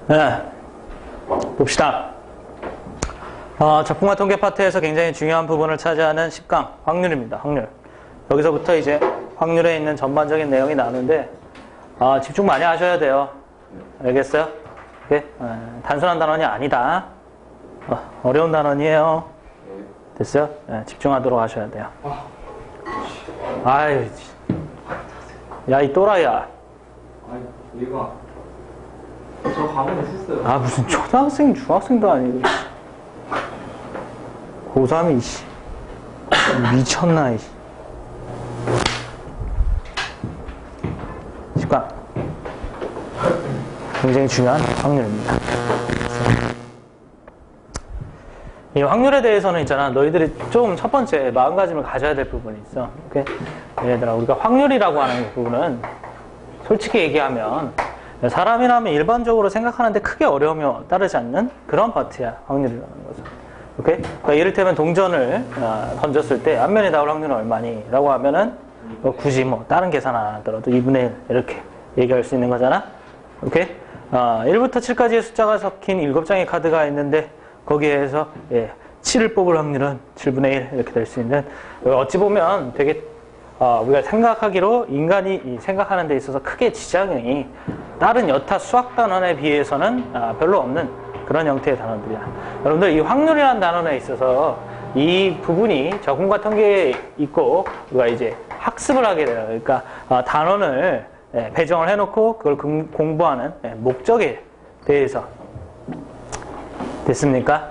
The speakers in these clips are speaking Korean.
네, 봅시다. 적분과 통계 파트에서 굉장히 중요한 부분을 차지하는 10강 확률입니다. 확률. 여기서부터 이제 확률에 있는 전반적인 내용이 나오는데 집중 많이 하셔야 돼요. 알겠어요? 네? 단순한 단원이 아니다. 어려운 단원이에요. 됐어요? 네, 집중하도록 하셔야 돼요. 아유, 야, 이 또라이야. 얘가 저 과목에 썼어요. 무슨 초등학생, 중학생도 아니고. 고3이, 씨. 미쳤나, 이. 10강. 굉장히 중요한 확률입니다. 이 확률에 대해서는 있잖아. 너희들이 좀 첫 번째 마음가짐을 가져야 될 부분이 있어. 오케이? 얘들아, 우리가 확률이라고 하는 부분은 솔직히 얘기하면 사람이라면 일반적으로 생각하는데 크게 어려움이 따르지 않는 그런 파트야. 확률이라는 것은. 오케이? 그러니까 이를테면 동전을 던졌을 때 앞면에 나올 확률은 얼마니? 라고 하면은 굳이 다른 계산 안 하더라도 2분의 1 이렇게 얘기할 수 있는 거잖아. 오케이? 1부터 7까지의 숫자가 섞인 7장의 카드가 있는데 거기에서 7을 뽑을 확률은 7분의 1 이렇게 될 수 있는, 어찌 보면 되게 우리가 생각하기로 인간이 생각하는 데 있어서 크게 지장이 다른 여타 수학 단원에 비해서는 별로 없는 그런 형태의 단원들이야. 여러분들 이 확률이라는 단원에 있어서 이 부분이 적분과 통계에 있고 우리가 이제 학습을 하게 돼요. 그러니까 단원을 배정을 해놓고 그걸 공부하는 목적에 대해서 됐습니까?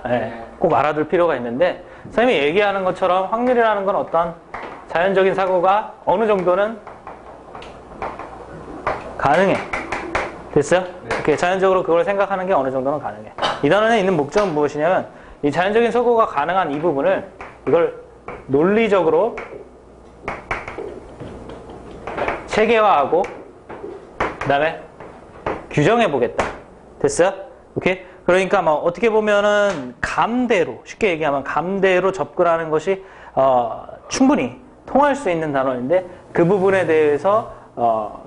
꼭 알아둘 필요가 있는데, 선생님이 얘기하는 것처럼 확률이라는 건 어떤 자연적인 사고가 어느 정도는 가능해. 됐어요? 이렇게 자연적으로 그걸 생각하는 게 어느 정도는 가능해. 이 단원에 있는 목적은 무엇이냐면 이 자연적인 사고가 가능한 이 부분을 이걸 논리적으로 체계화하고 그 다음에 규정해 보겠다. 됐어요? 오케이? 그러니까 어떻게 보면은 감대로, 쉽게 얘기하면 감대로 접근하는 것이 충분히 통할 수 있는 단원인데, 그 부분에 대해서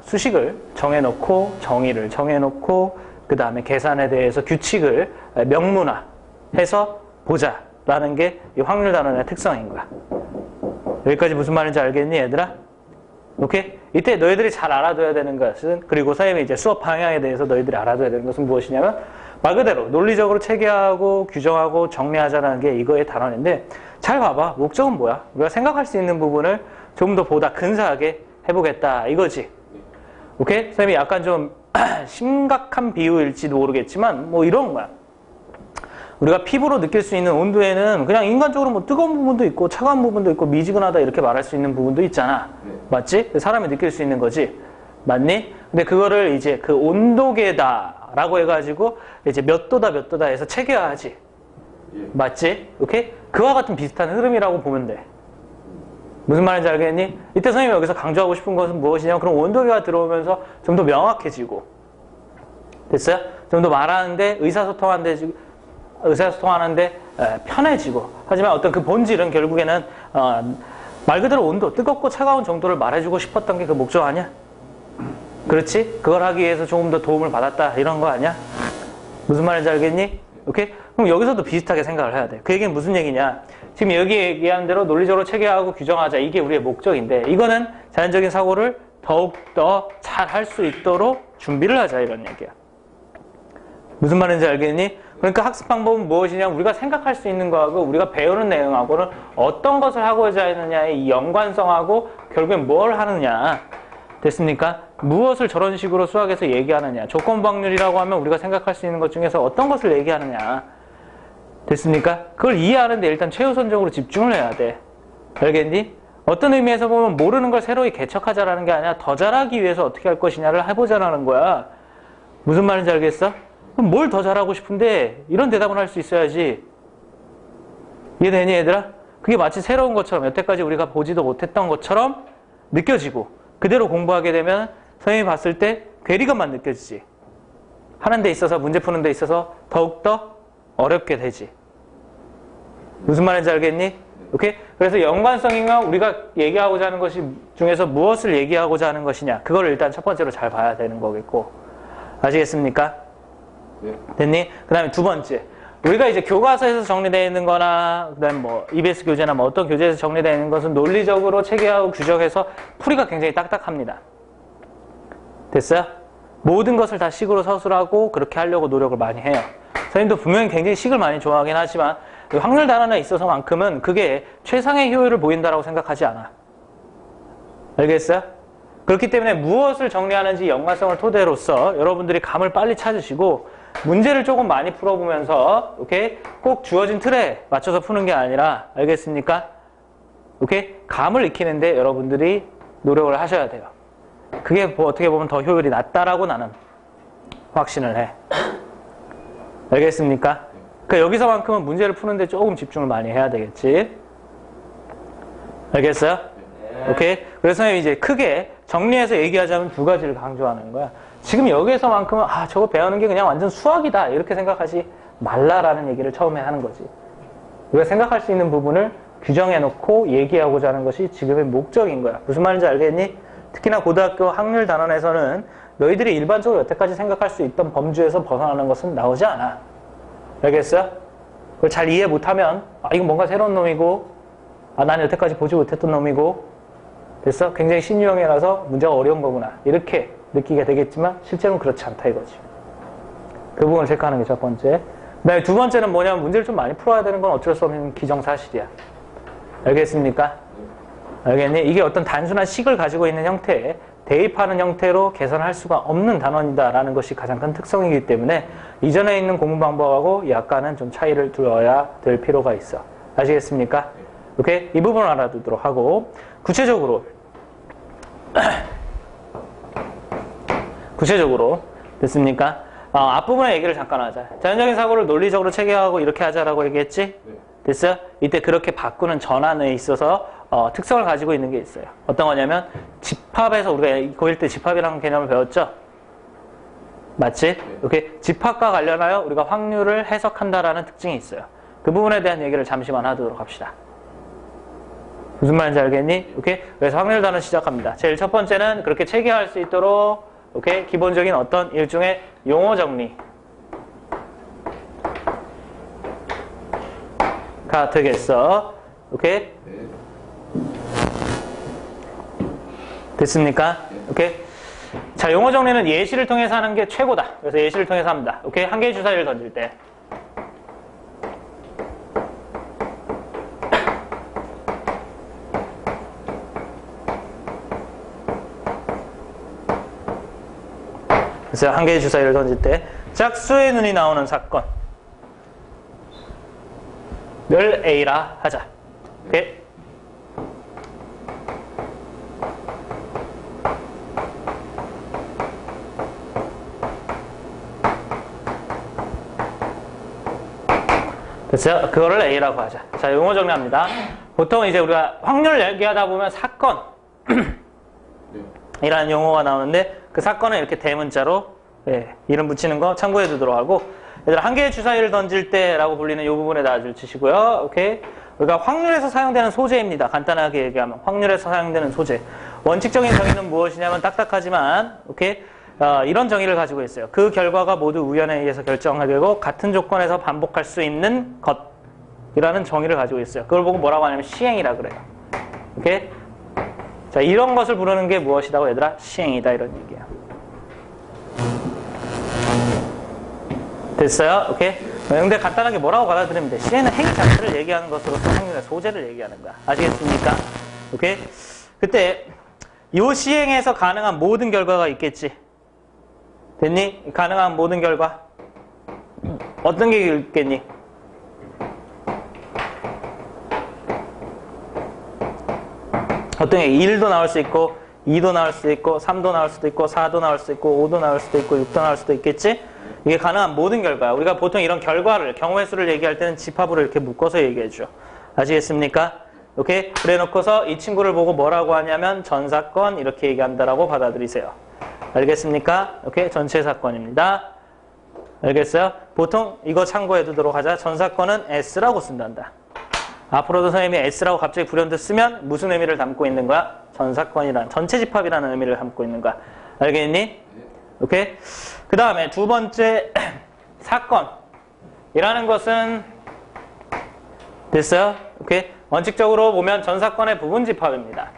수식을 정해놓고 정의를 정해놓고 그 다음에 계산에 대해서 규칙을 명문화해서 보자라는 게 이 확률 단원의 특성인 거야. 여기까지 무슨 말인지 알겠니, 얘들아? 오케이? 이때 너희들이 잘 알아둬야 되는 것은, 그리고 선생님이 이제 수업 방향에 대해서 너희들이 알아둬야 되는 것은 무엇이냐면, 말 그대로 논리적으로 체계하고 규정하고 정리하자는 게 이거의 단원인데, 잘 봐봐. 목적은 뭐야? 우리가 생각할 수 있는 부분을 좀 더 보다 근사하게 해보겠다 이거지. 오케이? 선생님이 약간 좀 심각한 비유일지도 모르겠지만 이런 거야. 우리가 피부로 느낄 수 있는 온도에는 그냥 인간적으로 뜨거운 부분도 있고 차가운 부분도 있고 미지근하다 이렇게 말할 수 있는 부분도 있잖아. 맞지? 사람이 느낄 수 있는 거지. 맞니? 근데 그거를 이제 그 온도계다라고 해가지고 이제 몇 도다 몇 도다 해서 체계화하지. 맞지? 오케이? 그와 같은 비슷한 흐름이라고 보면 돼. 무슨 말인지 알겠니? 이때 선생님이 여기서 강조하고 싶은 것은 무엇이냐면, 그럼 온도계가 들어오면서 좀 더 명확해지고, 됐어요? 좀 더 말하는데 의사소통하는데 편해지고, 하지만 어떤 그 본질은 결국에는 말 그대로 온도, 뜨겁고 차가운 정도를 말해주고 싶었던 게 그 목적 아니야? 그렇지? 그걸 하기 위해서 조금 더 도움을 받았다 이런 거 아니야? 무슨 말인지 알겠니? 오케이? 그럼 여기서도 비슷하게 생각을 해야 돼. 그 얘기는 무슨 얘기냐? 지금 여기 얘기한 대로 논리적으로 체계하고 규정하자. 이게 우리의 목적인데, 이거는 자연적인 사고를 더욱더 잘 할 수 있도록 준비를 하자 이런 얘기야. 무슨 말인지 알겠니? 그러니까 학습 방법은 무엇이냐? 우리가 생각할 수 있는 거하고 우리가 배우는 내용하고는 어떤 것을 하고자 하느냐의 이 연관성하고 결국엔 뭘 하느냐. 됐습니까? 무엇을 저런 식으로 수학에서 얘기하느냐. 조건부 확률이라고 하면 우리가 생각할 수 있는 것 중에서 어떤 것을 얘기하느냐. 됐습니까? 그걸 이해하는데 일단 최우선적으로 집중을 해야 돼. 알겠니? 어떤 의미에서 보면 모르는 걸 새로이 개척하자라는 게 아니라 더 잘하기 위해서 어떻게 할 것이냐를 해보자라는 거야. 무슨 말인지 알겠어? 그럼 뭘 더 잘하고 싶은데 이런 대답을 할 수 있어야지. 이해되니 얘들아? 그게 마치 새로운 것처럼, 여태까지 우리가 보지도 못했던 것처럼 느껴지고, 그대로 공부하게 되면 선생님이 봤을 때 괴리감만 느껴지지. 하는 데 있어서, 문제 푸는 데 있어서 더욱더 어렵게 되지. 무슨 말인지 알겠니? 오케이? 그래서 연관성이가 우리가 얘기하고자 하는 것이 중에서 무엇을 얘기하고자 하는 것이냐, 그걸 일단 첫 번째로 잘 봐야 되는 거겠고. 아시겠습니까? 됐니? 그 다음에 두 번째. 우리가 이제 교과서에서 정리되어 있는 거나, 그 다음에 뭐, EBS 교재나 뭐 어떤 교재에서 정리되어 있는 것은 논리적으로 체계하고 규정해서 풀이가 굉장히 딱딱합니다. 됐어요? 모든 것을 다 식으로 서술하고 그렇게 하려고 노력을 많이 해요. 선생님도 분명히 굉장히 식을 많이 좋아하긴 하지만, 확률 단원에 있어서만큼은 그게 최상의 효율을 보인다라고 생각하지 않아. 알겠어요? 그렇기 때문에 무엇을 정리하는지 연관성을 토대로서 여러분들이 감을 빨리 찾으시고 문제를 조금 많이 풀어보면서 오케이? 꼭 주어진 틀에 맞춰서 푸는 게 아니라 알겠습니까? 오케이? 감을 익히는데 여러분들이 노력을 하셔야 돼요. 그게 뭐 어떻게 보면 더 효율이 낮다라고 나는 확신을 해. 알겠습니까? 그러니까 여기서만큼은 문제를 푸는데 조금 집중을 많이 해야 되겠지. 알겠어요? 오케이? 그래서 선생님이 이제 크게 정리해서 얘기하자면 두 가지를 강조하는 거야. 지금 여기에서만큼은 저거 배우는 게 그냥 완전 수학이다 이렇게 생각하지 말라라는 얘기를 처음에 하는 거지. 우리가 생각할 수 있는 부분을 규정해놓고 얘기하고자 하는 것이 지금의 목적인 거야. 무슨 말인지 알겠니? 특히나 고등학교 확률 단원에서는 너희들이 일반적으로 여태까지 생각할 수 있던 범주에서 벗어나는 것은 나오지 않아. 알겠어요? 그걸 잘 이해 못하면 이건 뭔가 새로운 놈이고 난 여태까지 보지 못했던 놈이고 됐어? 굉장히 신유형이라서 문제가 어려운 거구나 이렇게 느끼게 되겠지만 실제로는 그렇지 않다 이거지. 그 부분을 체크하는 게 첫 번째. 그 다음에 두 번째는 뭐냐면 문제를 좀 많이 풀어야 되는 건 어쩔 수 없는 기정사실이야. 알겠습니까? 알겠니? 이게 어떤 단순한 식을 가지고 있는 형태에 대입하는 형태로 계산할 수가 없는 단원이다라는 것이 가장 큰 특성이기 때문에 이전에 있는 공부 방법하고 약간은 좀 차이를 두어야 될 필요가 있어. 아시겠습니까? 오케이? 이 부분을 알아두도록 하고 구체적으로 됐습니까? 앞부분의 얘기를 잠깐 하자. 자연적인 사고를 논리적으로 체계하고 이렇게 하자라고 얘기했지? 됐어요? 이때 그렇게 바꾸는 전환에 있어서 특성을 가지고 있는 게 있어요. 어떤 거냐면 집합에서 우리가 고1 때 집합이라는 개념을 배웠죠? 맞지? 오케이? 집합과 관련하여 우리가 확률을 해석한다라는 특징이 있어요. 그 부분에 대한 얘기를 잠시만 하도록 합시다. 무슨 말인지 알겠니? 오케이? 그래서 확률 단원 시작합니다. 제일 첫 번째는 그렇게 체계할 수 있도록 오케이? 기본적인 어떤 일종의 용어 정리가 되겠어. 오케이? 됐습니까? 오케이? 자, 용어 정리는 예시를 통해서 하는 게 최고다. 그래서 예시를 통해서 합니다. 오케이? 한 개의 주사위를 던질 때. 그래서 한 개의 주사위를 던질 때 짝수의 눈이 나오는 사건을 A라 하자. 오케이? 됐어요? 그거를 A라고 하자. 자, 용어 정리합니다. 보통 이제 우리가 확률 얘기하다 보면 사건 이라는 용어가 나오는데 그 사건은 이렇게 대문자로 이름 붙이는 거 참고해 두도록 하고 얘들아 한 개의 주사위를 던질 때라고 불리는 이 부분에 놔줄 치시고요. 오케이? 우리가 확률에서 사용되는 소재입니다. 간단하게 얘기하면 확률에서 사용되는 소재. 원칙적인 정의는 무엇이냐면 딱딱하지만 오케이? 이런 정의를 가지고 있어요. 그 결과가 모두 우연에 의해서 결정되고 같은 조건에서 반복할 수 있는 것이라는 정의를 가지고 있어요. 그걸 보고 뭐라고 하냐면 시행이라 그래요. 오케이? 자, 이런 것을 부르는 게 무엇이라고 얘들아? 시행이다 이런 얘기야. 됐어요? 오케이? 근데 간단하게 뭐라고 받아들이면 돼? 시행은 행위 자체를 얘기하는 것으로서 확률의 소재를 얘기하는 거야. 아시겠습니까? 오케이? 그때 이 시행에서 가능한 모든 결과가 있겠지. 됐니? 가능한 모든 결과. 어떤 게 있겠니? 어떤 게 1도 나올 수 있고 2도 나올 수도 있고 3도 나올 수도 있고 4도 나올 수도 있고 5도 나올 수도 있고 6도 나올 수도 있겠지? 이게 가능한 모든 결과야. 우리가 보통 이런 결과를 경우의 수를 얘기할 때는 집합으로 이렇게 묶어서 얘기해 줘. 아시겠습니까? 오케이? 그래 놓고서 이 친구를 보고 뭐라고 하냐면 전사건 이렇게 얘기한다라고 받아들이세요. 알겠습니까? 오케이? 전체 사건입니다. 알겠어요? 보통 이거 참고해 두도록 하자. 전사건은 S라고 쓴단다. 앞으로도 선생님이 S라고 갑자기 불현듯 쓰면 무슨 의미를 담고 있는 거야? 전사건이란 전체 집합이라는 의미를 담고 있는 거야. 알겠니? 오케이? 그 다음에 두 번째 사건이라는 것은 됐어요? 오케이? 원칙적으로 보면 전 사건의 부분 집합입니다.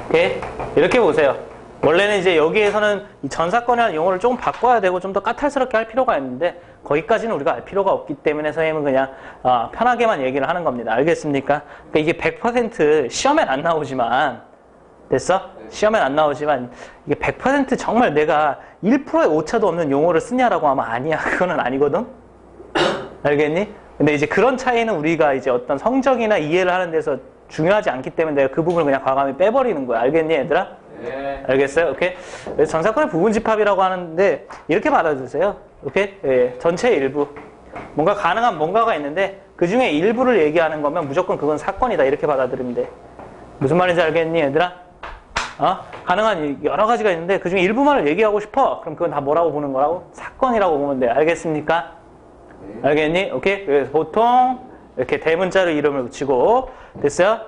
오케이? 이렇게 보세요. 원래는 이제 여기에서는 이 전 사건이라는 용어를 조금 바꿔야 되고 좀 더 까탈스럽게 할 필요가 있는데 거기까지는 우리가 알 필요가 없기 때문에 선생님은 그냥 편하게만 얘기를 하는 겁니다. 알겠습니까? 그러니까 이게 100% 시험엔 안 나오지만 됐어? 시험엔 안 나오지만 이게 100% 정말 내가 1%의 오차도 없는 용어를 쓰냐라고 하면 아니야. 그거는 아니거든? 알겠니? 근데 이제 그런 차이는 우리가 이제 어떤 성적이나 이해를 하는 데서 중요하지 않기 때문에 내가 그 부분을 그냥 과감히 빼버리는 거야. 알겠니, 얘들아? 네. 알겠어요? 오케이? 그래서 전 사건의 부분 집합이라고 하는데 이렇게 받아주세요. 오케이? 예, 전체의 일부. 뭔가 가능한 뭔가가 있는데 그 중에 일부를 얘기하는 거면 무조건 그건 사건이다. 이렇게 받아들이면 돼. 무슨 말인지 알겠니, 얘들아? 가능한 여러 가지가 있는데 그 중에 일부만을 얘기하고 싶어. 그럼 그건 다 뭐라고 보는 거라고? 사건이라고 보면 돼. 알겠습니까? 알겠니? 오케이? 그래서 보통 이렇게 대문자로 이름을 붙이고 됐어요?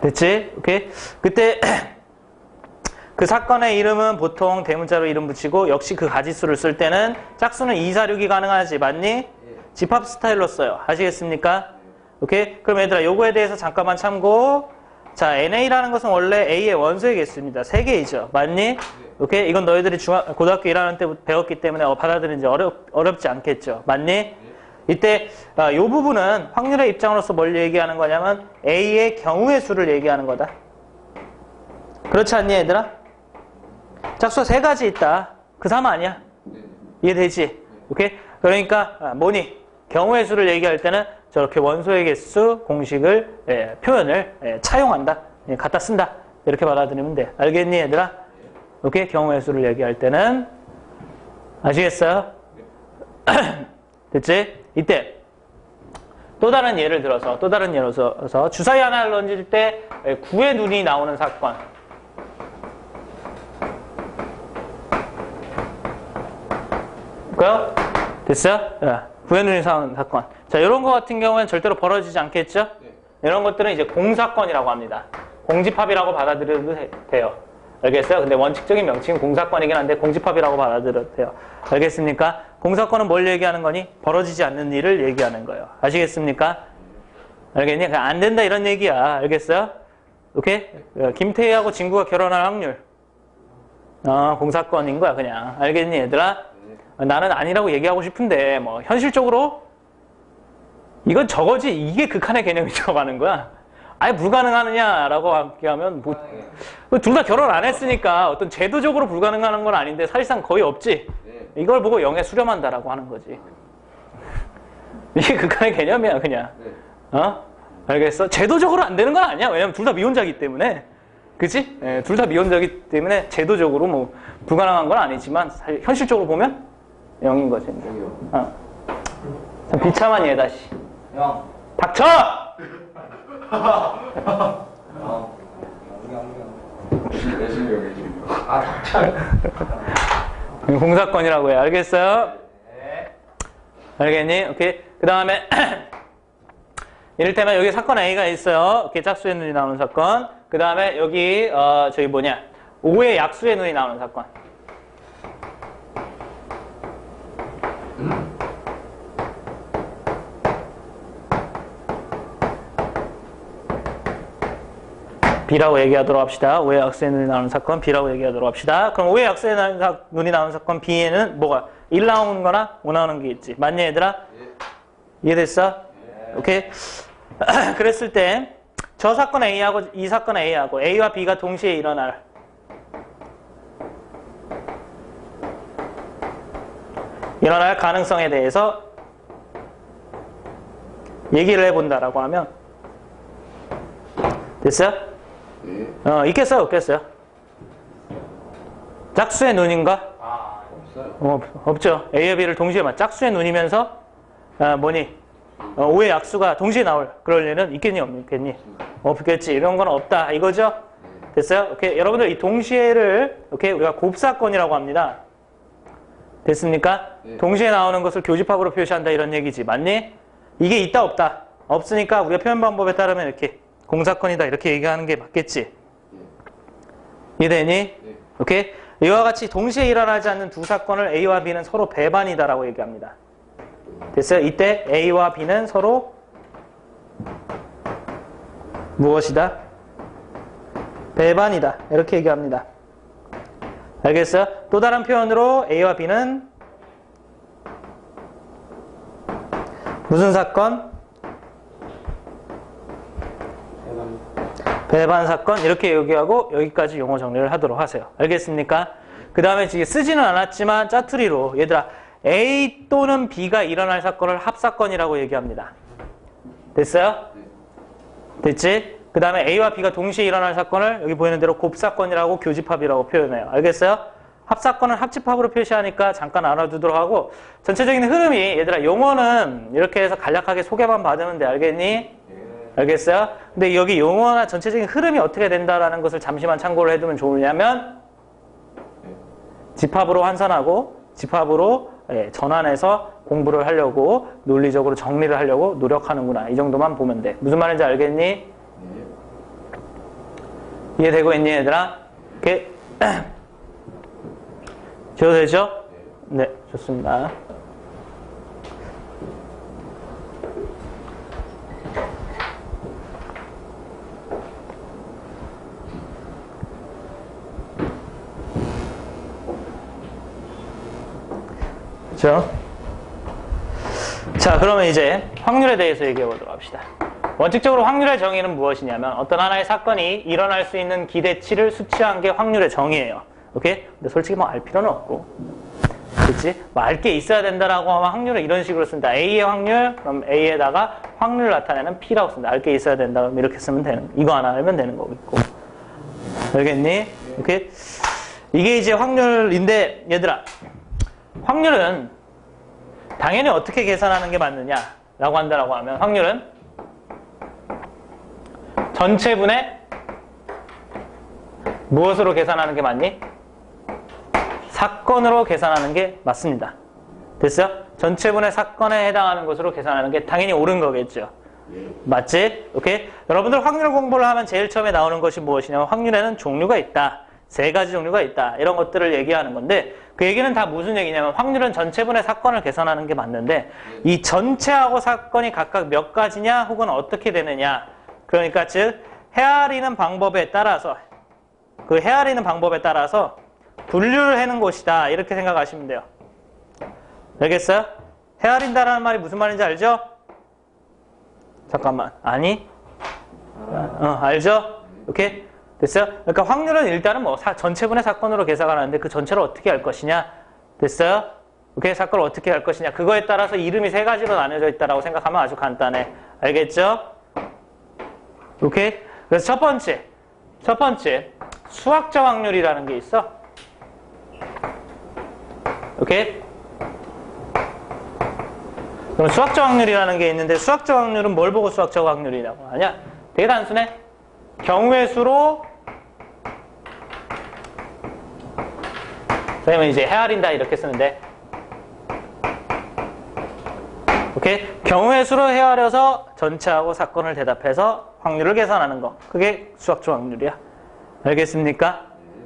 됐지? 오케이? 그때 그 사건의 이름은 보통 대문자로 이름 붙이고 역시 그 가지수를 쓸 때는 짝수는 2, 4, 6이 가능하지. 맞니? 집합 스타일로 써요. 아시겠습니까? 오케이? 그럼 얘들아 요거에 대해서 잠깐만 참고. 자, NA라는 것은 원래 A의 원소의 개수입니다. 3개이죠. 맞니? 오케이? 이건 너희들이 고등학교 1학년 때 배웠기 때문에 받아들이는지 어렵지 않겠죠. 맞니? 이때 이 부분은 확률의 입장으로서 뭘 얘기하는 거냐면 A의 경우의 수를 얘기하는 거다. 그렇지 않니, 얘들아? 짝수가 3가지 있다. 그 3 아니야? 이해되지? 오케이? 그러니까 뭐니? 경우의 수를 얘기할 때는 저렇게 원소의 개수 공식을 표현을 차용한다. 갖다 쓴다. 이렇게 받아들이면 돼. 알겠니, 얘들아? 오케이? 경우의 수를 얘기할 때는 아시겠어요? 됐지? 이때 또 다른 예를 들어서 주사위 하나를 던질 때 9의 눈이 나오는 사건. 그래요? 됐어요? 9의 눈이 나오는 사건. 자, 이런 거 같은 경우에는 절대로 벌어지지 않겠죠? 이런 것들은 이제 공사건이라고 합니다. 공집합이라고 받아들여도 돼요. 알겠어요? 근데 원칙적인 명칭은 공사건이긴 한데 공집합이라고 받아들여도 돼요. 알겠습니까? 공사건은 뭘 얘기하는 거니? 벌어지지 않는 일을 얘기하는 거예요. 아시겠습니까? 알겠니? 그냥 안 된다 이런 얘기야. 알겠어요? 오케이? 김태희하고 진구가 결혼할 확률. 공사건인 거야 그냥. 알겠니, 얘들아? 나는 아니라고 얘기하고 싶은데 뭐 현실적으로 이건 저거지. 이게 극한의 개념이 들어가는 거야. 아예 불가능하느냐라고 하면 둘 다 결혼 안 했으니까 어떤 제도적으로 불가능한 건 아닌데 사실상 거의 없지. 이걸 보고 영에 수렴한다라고 하는 거지. 이게 극한의 개념이야 그냥. 알겠어? 제도적으로 안 되는 건 아니야. 왜냐면 둘 다 미혼자이기 때문에. 그치? 둘 다 미혼자이기 때문에 제도적으로 뭐 불가능한 건 아니지만 현실적으로 보면 영인 거지. 참 비참한 얘다 씨. 형. 닥쳐! 공사건이라고 해. 알겠어요? 네. 알겠니? 오케이. 그 다음에 이를테면 여기 사건 A가 있어요. 이렇게 짝수의 눈이 나오는 사건. 그 다음에 여기 저기 뭐냐 5의 약수의 눈이 나오는 사건. B라고 얘기하도록 합시다. 5의 약수의 눈이 나오는 사건 B라고 얘기하도록 합시다. 그럼 5의 약수의 눈이 나오는 사건 B에는 뭐가 1 나오는 거나 5 나오는 게 있지. 맞니, 얘들아? 이해됐어? 오케이. 그랬을 때 저 사건 A하고 이 사건 A하고 A와 B가 동시에 일어날 가능성에 대해서 얘기를 해본다라고 하면 됐어요? 있겠어요? 없겠어요? 짝수의 눈인가? 없어요. 없죠. A와 B를 동시에 짝수의 눈이면서 뭐니? 5의 약수가 동시에 나올 그럴 일은 있겠니? 없겠니? 없겠지. 이런 건 없다. 이거죠? 됐어요? 오케이. 여러분들 이 동시에를 오케이 우리가 곱사건이라고 합니다. 됐습니까? 동시에 나오는 것을 교집합으로 표시한다 이런 얘기지. 맞니? 이게 있다 없다. 없으니까 우리가 표현 방법에 따르면 이렇게 공사건이다 이렇게 얘기하는 게 맞겠지. 이해되니? 네. 오케이? 이와 같이 동시에 일어나지 않는 두 사건을 A와 B는 서로 배반이다라고 얘기합니다. 됐어요? 이때 A와 B는 서로 무엇이다? 배반이다. 이렇게 얘기합니다. 알겠어요? 또 다른 표현으로 A와 B는 무슨 사건? 배반 사건 이렇게 얘기하고 여기까지 용어 정리를 하도록 하세요. 알겠습니까? 그 다음에 지금 쓰지는 않았지만 짜투리로 얘들아 A 또는 B가 일어날 사건을 합사건이라고 얘기합니다. 됐어요? 됐지? 그 다음에 A와 B가 동시에 일어날 사건을 여기 보이는 대로 곱사건이라고 교집합이라고 표현해요. 알겠어요? 합사건은 합집합으로 표시하니까 잠깐 알아두도록 하고 전체적인 흐름이 얘들아 용어는 이렇게 해서 간략하게 소개만 받으면 돼. 알겠니? 알겠어요? 근데 여기 용어나 전체적인 흐름이 어떻게 된다라는 것을 잠시만 참고를 해두면 좋으냐면 집합으로 환산하고 집합으로 전환해서 공부를 하려고 논리적으로 정리를 하려고 노력하는구나. 이 정도만 보면 돼. 무슨 말인지 알겠니? 이해되고 있니 얘들아? 오케이. 지워도 되죠? 네, 좋습니다. 그렇죠? 자, 그러면 이제 확률에 대해서 얘기해 보도록 합시다. 원칙적으로 확률의 정의는 무엇이냐면 어떤 하나의 사건이 일어날 수 있는 기대치를 수치한 게 확률의 정의예요. 오케이? 근데 솔직히 뭐 알 필요는 없고. 그치? 뭐 알 게 있어야 된다라고 하면 확률을 이런 식으로 쓴다. A의 확률, 그럼 A에다가 확률을 나타내는 P라고 쓴다. 알 게 있어야 된다. 그럼 이렇게 쓰면 되는, 이거 하나 알면 되는 거겠고. 알겠니? 오케이? 이게 이제 확률인데, 얘들아. 확률은 당연히 어떻게 계산하는 게 맞느냐라고 한다라고 하면 확률은 전체분의 무엇으로 계산하는 게 맞니? 사건으로 계산하는 게 맞습니다. 됐어요? 전체분의 사건에 해당하는 것으로 계산하는 게 당연히 옳은 거겠죠. 맞지? 오케이? 여러분들 확률 공부를 하면 제일 처음에 나오는 것이 무엇이냐면 확률에는 종류가 있다. 3가지 종류가 있다. 이런 것들을 얘기하는 건데 그 얘기는 다 무슨 얘기냐면 확률은 전체분의 사건을 계산하는 게 맞는데 이 전체하고 사건이 각각 몇 가지냐 혹은 어떻게 되느냐 그러니까 즉 헤아리는 방법에 따라서 그 헤아리는 방법에 따라서 분류를 해는 것이다. 이렇게 생각하시면 돼요. 알겠어요? 헤아린다라는 말이 무슨 말인지 알죠? 잠깐만. 아니? 알죠? 오케이? 됐어요? 그러니까 확률은 일단은 뭐 전체분의 사건으로 계산하는데 그 전체를 어떻게 할 것이냐? 됐어요? 오케이? 사건을 어떻게 할 것이냐? 그거에 따라서 이름이 3가지로 나뉘어져 있다라고 생각하면 아주 간단해. 알겠죠? 오케이? 그래서 첫 번째 수학적 확률이라는 게 있어. 오케이? 그럼 수학적 확률이라는 게 있는데 수학적 확률은 뭘 보고 수학적 확률이라고 하냐? 되게 단순해. 경우의 수로 그러면 이제 헤아린다 이렇게 쓰는데 오케이? 경우의 수로 헤아려서 전체하고 사건을 대답해서 확률을 계산하는 거. 그게 수학적 확률이야. 알겠습니까?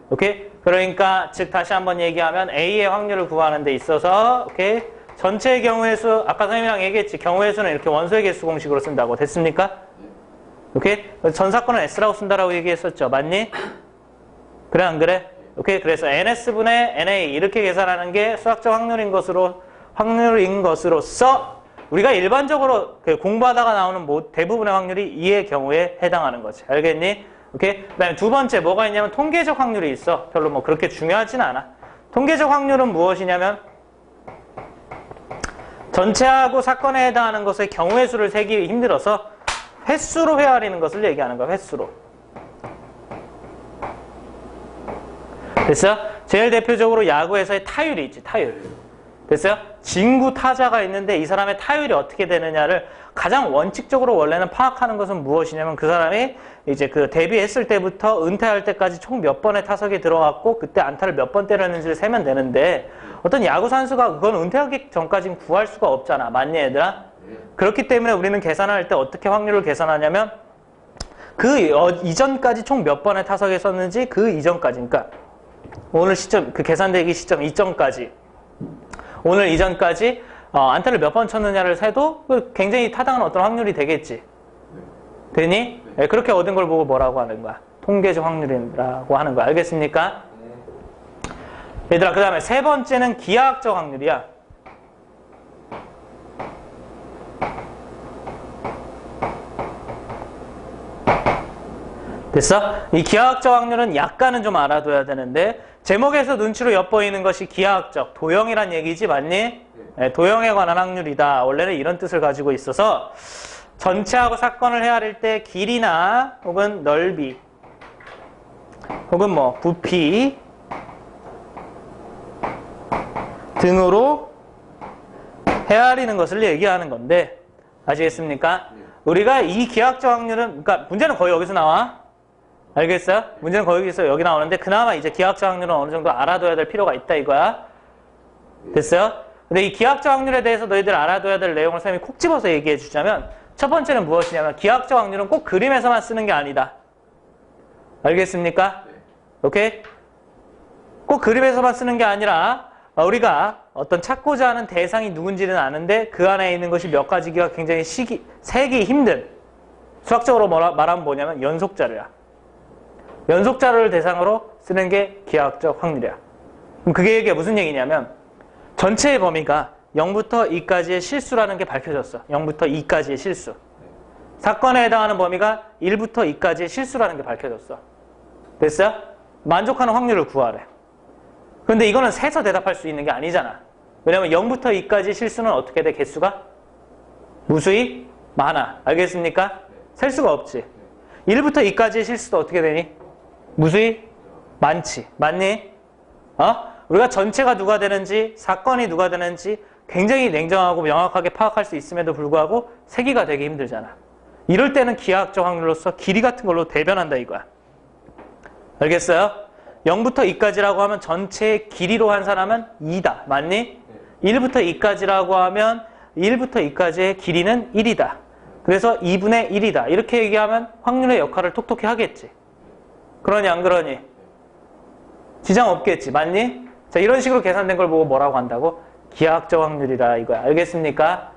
오케이? 그러니까 즉 다시 한번 얘기하면 A의 확률을 구하는 데 있어서 오케이? 전체의 경우의 수 아까 선생님이랑 얘기했지. 경우의 수는 이렇게 원소의 개수 공식으로 쓴다고. 됐습니까? 오케이? 전 사건은 S라고 쓴다라고 얘기했었죠. 맞니? 그래 안 그래? 오케이? 그래서 NS분의 NA 이렇게 계산하는 게 수학적 확률인 것으로서 우리가 일반적으로 공부하다가 나오는 대부분의 확률이 2의 경우에 해당하는 거지. 알겠니? 오케이? 그 다음에 두 번째 뭐가 있냐면 통계적 확률이 있어. 별로 뭐 그렇게 중요하진 않아. 통계적 확률은 무엇이냐면 전체하고 사건에 해당하는 것의 경우의 수를 세기 힘들어서 횟수로 헤아리는 것을 얘기하는 거야. 횟수로. 됐어요? 제일 대표적으로 야구에서의 타율이 있지. 타율. 됐어요? 진구 타자가 있는데 이 사람의 타율이 어떻게 되느냐를 가장 원칙적으로 원래는 파악하는 것은 무엇이냐면 그 사람이 이제 그 데뷔했을 때부터 은퇴할 때까지 총 몇 번의 타석에 들어갔고 그때 안타를 몇 번 때렸는지를 세면 되는데 어떤 야구 선수가 그건 은퇴하기 전까지는 구할 수가 없잖아. 맞니 얘들아? 그렇기 때문에 우리는 계산할 때 어떻게 확률을 계산하냐면 그 이전까지 총 몇 번의 타석에 썼는지 그 이전까지, 그러니까 오늘 시점, 그 계산되기 시점 이전까지, 오늘 이전까지 안타를 몇 번 쳤느냐를 세도 굉장히 타당한 어떤 확률이 되겠지. 되니? 네, 그렇게 얻은 걸 보고 뭐라고 하는 거야? 통계적 확률이라고 하는 거야. 알겠습니까? 얘들아, 그 다음에 세 번째는 기하학적 확률이야. 됐어? 이 기하학적 확률은 약간은 좀 알아둬야 되는데, 제목에서 눈치로 엿보이는 것이 기하학적, 도형이란 얘기지, 맞니? 네, 도형에 관한 확률이다. 원래는 이런 뜻을 가지고 있어서 전체하고 사건을 헤아릴 때 길이나 혹은 넓이 혹은 뭐 부피 등으로 헤아리는 것을 얘기하는 건데, 아시겠습니까? 우리가 이 기하학적 확률은, 그러니까 문제는 거의 여기서 나와. 알겠어요? 문제는 거의 여기 나오는데, 그나마 이제 기하학적 확률은 어느 정도 알아둬야 될 필요가 있다 이거야. 됐어요? 근데 이 기하학적 확률에 대해서 너희들 알아둬야 될 내용을 쌤이 콕 집어서 얘기해 주자면, 첫 번째는 무엇이냐면 기하학적 확률은 꼭 그림에서만 쓰는 게 아니다. 알겠습니까? 오케이? 꼭 그림에서만 쓰는 게 아니라 우리가 어떤 찾고자 하는 대상이 누군지는 아는데 그 안에 있는 것이 몇 가지가 굉장히 세기 힘든, 수학적으로 말하면 뭐냐면 연속자료야. 연속자료를 대상으로 쓰는 게 기하학적 확률이야. 그럼 그게 무슨 얘기냐면 전체의 범위가 0부터 2까지의 실수라는 게 밝혀졌어. 0부터 2까지의 실수. 사건에 해당하는 범위가 1부터 2까지의 실수라는 게 밝혀졌어. 됐어요? 만족하는 확률을 구하래. 근데 이거는 세서 대답할 수 있는 게 아니잖아. 왜냐면 0부터 2까지 실수는 어떻게 돼? 개수가? 무수히 많아. 알겠습니까? 셀 수가 없지. 1부터 2까지의 실수도 어떻게 되니? 무수히 많지. 맞니? 우리가 전체가 누가 되는지, 사건이 누가 되는지 굉장히 냉정하고 명확하게 파악할 수 있음에도 불구하고 세기가 되기 힘들잖아. 이럴 때는 기하학적 확률로서 길이 같은 걸로 대변한다 이거야. 알겠어요? 0부터 2까지라고 하면 전체의 길이로 환산하면 2다. 맞니? 1부터 2까지라고 하면 1부터 2까지의 길이는 1이다. 그래서 2분의 1이다. 이렇게 얘기하면 확률의 역할을 톡톡히 하겠지. 그러니 안 그러니? 지장 없겠지. 맞니? 자, 이런 식으로 계산된 걸 보고 뭐라고 한다고? 기하학적 확률이라 이거야. 알겠습니까?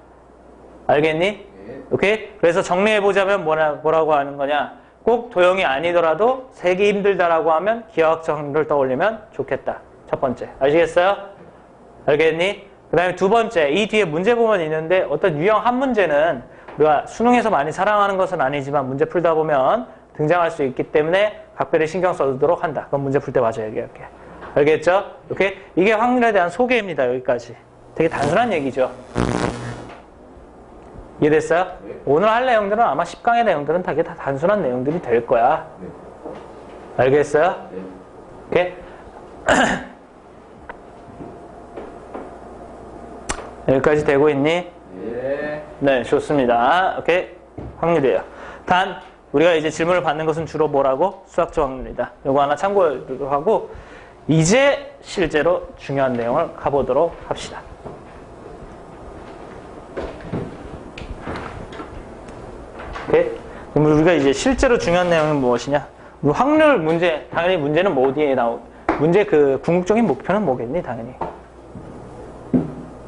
알겠니? 오케이? 그래서 정리해보자면 뭐라고 하는 거냐? 꼭 도형이 아니더라도 세기 힘들다라고 하면 기하학적 확률을 떠올리면 좋겠다. 첫 번째. 아시겠어요? 알겠니? 그 다음에 두 번째. 이 뒤에 문제 보면 있는데 어떤 유형 한 문제는 우리가 수능에서 많이 사랑하는 것은 아니지만 문제 풀다 보면 등장할 수 있기 때문에 각별히 신경 써두도록 한다. 그건 문제 풀 때 마저 얘기할게. 알겠죠? 오케이? 이게 확률에 대한 소개입니다. 여기까지. 되게 단순한 얘기죠. 이해됐어요? 네. 오늘 할 내용들은 아마 10강의 내용들은 되게 다 단순한 내용들이 될 거야. 네. 알겠어요? 네. 오케이? 여기까지 되고 있니? 네. 네, 좋습니다. 오케이? 확률이에요. 단, 우리가 이제 질문을 받는 것은 주로 뭐라고? 수학적 확률이다. 요거 하나 참고하고, 이제 실제로 중요한 내용을 가보도록 합시다. 오케이? 그럼 우리가 이제 실제로 중요한 내용은 무엇이냐? 확률 문제, 당연히 문제는 뭐 어디에 문제 그 궁극적인 목표는 뭐겠니? 당연히.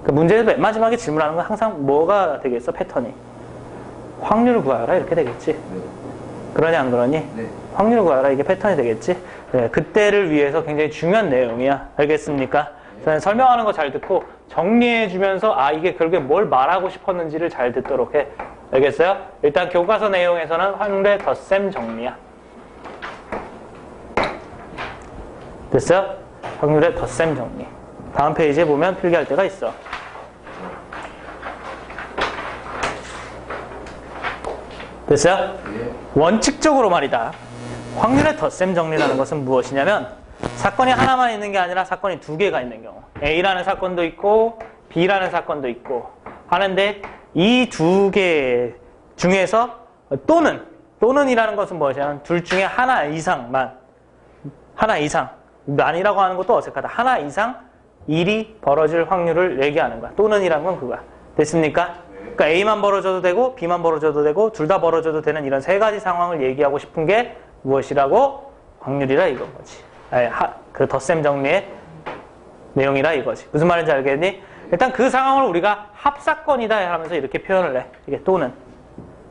그 문제에서 맨 마지막에 질문하는 건 항상 뭐가 되겠어? 패턴이. 확률을 구하라 이렇게 되겠지. 네. 그러냐 안 그러니? 네. 확률을 구하라 이게 패턴이 되겠지. 네, 그때를 위해서 굉장히 중요한 내용이야. 알겠습니까? 저는 설명하는 거 잘 듣고 정리해주면서 이게 결국에 뭘 말하고 싶었는지를 잘 듣도록 해. 알겠어요? 일단 교과서 내용에서는 확률의 덧셈 정리야. 됐어요? 확률의 덧셈 정리. 다음 페이지에 보면 필기할 때가 있어. 됐어요? 네. 원칙적으로 말이다. 확률의 덧셈 정리라는 것은 무엇이냐면 사건이 하나만 있는 게 아니라 사건이 두 개가 있는 경우. A라는 사건도 있고 B라는 사건도 있고 하는데 이 두 개 중에서 또는이라는 것은 무엇이냐면 둘 중에 하나 이상 만이라고 하는 것도 어색하다. 하나 이상 일이 벌어질 확률을 얘기하는 거야. 또는이라는 건 그거야. 됐습니까? 네. 그러니까 A만 벌어져도 되고 B만 벌어져도 되고 둘 다 벌어져도 되는 이런 세 가지 상황을 얘기하고 싶은 게 무엇이라고? 확률이라 이건 거지. 그 덧셈 정리의 내용이라 이거지. 무슨 말인지 알겠니? 일단 그 상황을 우리가 합사건이다 하면서 이렇게 표현을 해. 이게 또는.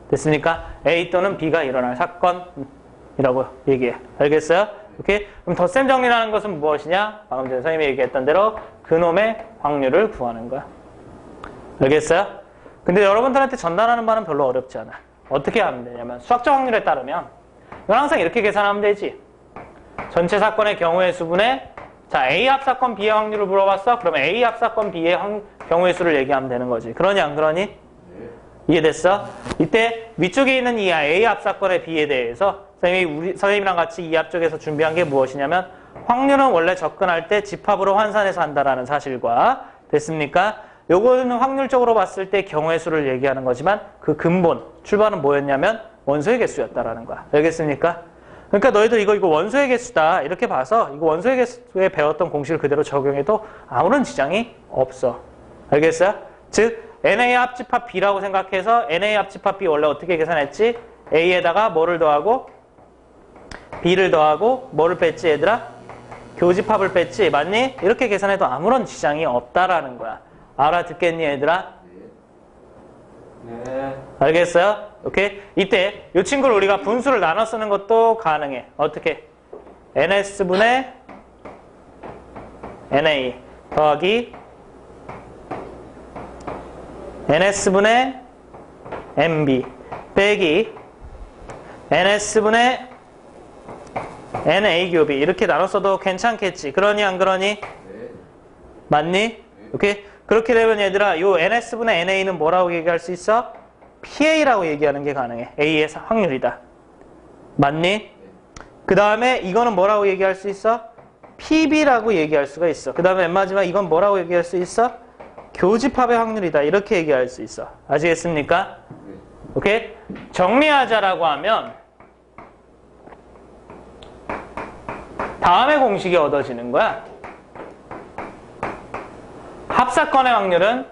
됐습니까? A 또는 B가 일어날 사건이라고 얘기해. 알겠어요? 오케이? 그럼 덧셈 정리라는 것은 무엇이냐? 방금 전에 선생님이 얘기했던 대로 그놈의 확률을 구하는 거야. 알겠어요? 근데 여러분들한테 전달하는 바는 별로 어렵지 않아. 어떻게 하면 되냐면 수학적 확률에 따르면 이건 항상 이렇게 계산하면 되지. 전체 사건의 경우의 수분에 자 A 합사건 B의 확률을 물어봤어? 그러면 A 합사건 B의 경우의 수를 얘기하면 되는 거지. 그러니 안 그러니? 이해됐어? 이때 위쪽에 있는 이 A 합사건의 B에 대해서 선생님이랑 같이 이 앞쪽에서 준비한 게 무엇이냐면 확률은 원래 접근할 때 집합으로 환산해서 한다라는 사실과 됐습니까? 요거는 확률적으로 봤을 때 경우의 수를 얘기하는 거지만 그 근본, 출발은 뭐였냐면 원소의 개수였다라는 거야. 알겠습니까? 그러니까 너희들 이거 원소의 개수다 이렇게 봐서 이거 원소의 개수에 배웠던 공식을 그대로 적용해도 아무런 지장이 없어. 알겠어요? 즉 NA 합집합 B라고 생각해서 NA 합집합 B 원래 어떻게 계산했지? A에다가 뭐를 더하고 B를 더하고 뭐를 뺐지 얘들아? 교집합을 뺐지 맞니? 이렇게 계산해도 아무런 지장이 없다라는 거야. 알아듣겠니 얘들아? 네. 알겠어요? 오케이? 이때 이 친구를 우리가 분수를 나눠 쓰는 것도 가능해. 어떻게? NS분의 NA 더하기 NS분의 MB 빼기 NS분의 NA 곱이 이렇게 나눠 써도 괜찮겠지. 그러니 안 그러니? 네. 맞니? 오케이? 그렇게 되면 얘들아 요 NS분의 NA는 뭐라고 얘기할 수 있어? PA라고 얘기하는 게 가능해. A의 확률이다. 맞니? 그 다음에 이거는 뭐라고 얘기할 수 있어? PB라고 얘기할 수가 있어. 그 다음에 맨 마지막 이건 뭐라고 얘기할 수 있어? 교집합의 확률이다. 이렇게 얘기할 수 있어. 아시겠습니까? 오케이? 정리하자라고 하면 다음의 공식이 얻어지는 거야. 합사건의 확률은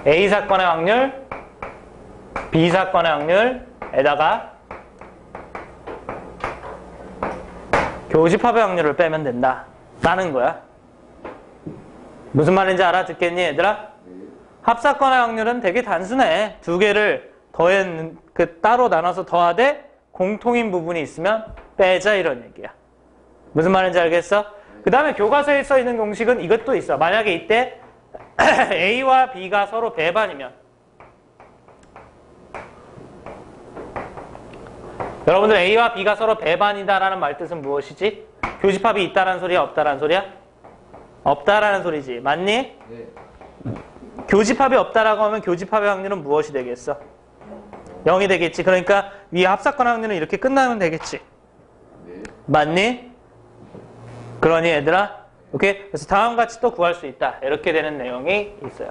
A 사건의 확률, B 사건의 확률에다가 교집합의 확률을 빼면 된다. 라는 거야. 무슨 말인지 알아듣겠니 얘들아? 합사건의 확률은 되게 단순해. 두 개를 따로 나눠서 더하되 공통인 부분이 있으면 빼자 이런 얘기야. 무슨 말인지 알겠어? 그 다음에 교과서에 써 있는 공식은 이것도 있어. 만약에 이때 A와 B가 서로 배반이면 여러분들 A와 B가 서로 배반이다라는 말 뜻은 무엇이지? 교집합이 있다라는 소리야? 없다라는 소리야? 없다라는 소리지. 맞니? 네. 교집합이 없다라고 하면 교집합의 확률은 무엇이 되겠어? 0이 되겠지. 그러니까 위 합사건 확률은 이렇게 끝나면 되겠지. 네. 맞니? 그러니 얘들아? 오케이? 그래서 다음 같이 또 구할 수 있다. 이렇게 되는 내용이 있어요.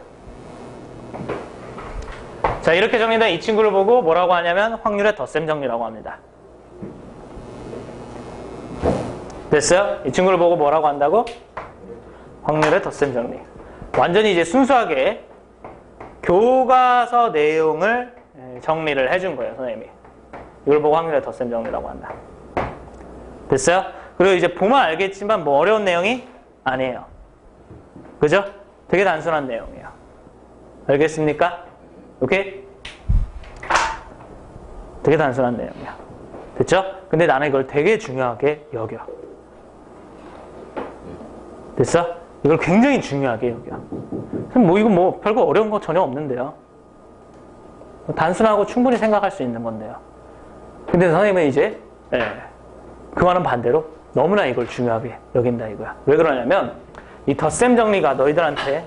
자, 이렇게 정리된 이 친구를 보고 뭐라고 하냐면 확률의 덧셈 정리라고 합니다. 됐어요? 이 친구를 보고 뭐라고 한다고? 확률의 덧셈 정리. 완전히 이제 순수하게 교과서 내용을 정리를 해준 거예요, 선생님이. 이걸 보고 확률의 덧셈 정리라고 한다. 됐어요? 그리고 이제 보면 알겠지만 뭐 어려운 내용이 아니에요. 그죠? 되게 단순한 내용이에요. 알겠습니까? 오케이? 되게 단순한 내용이야. 됐죠? 근데 나는 이걸 되게 중요하게 여겨. 됐어? 이걸 굉장히 중요하게 여겨. 뭐 이거 뭐 별거 어려운 거 전혀 없는데요. 단순하고 충분히 생각할 수 있는 건데요. 근데 선생님은 이제 그와는 반대로 너무나 이걸 중요하게 여긴다 이거야. 왜 그러냐면 이 덧셈 정리가 너희들한테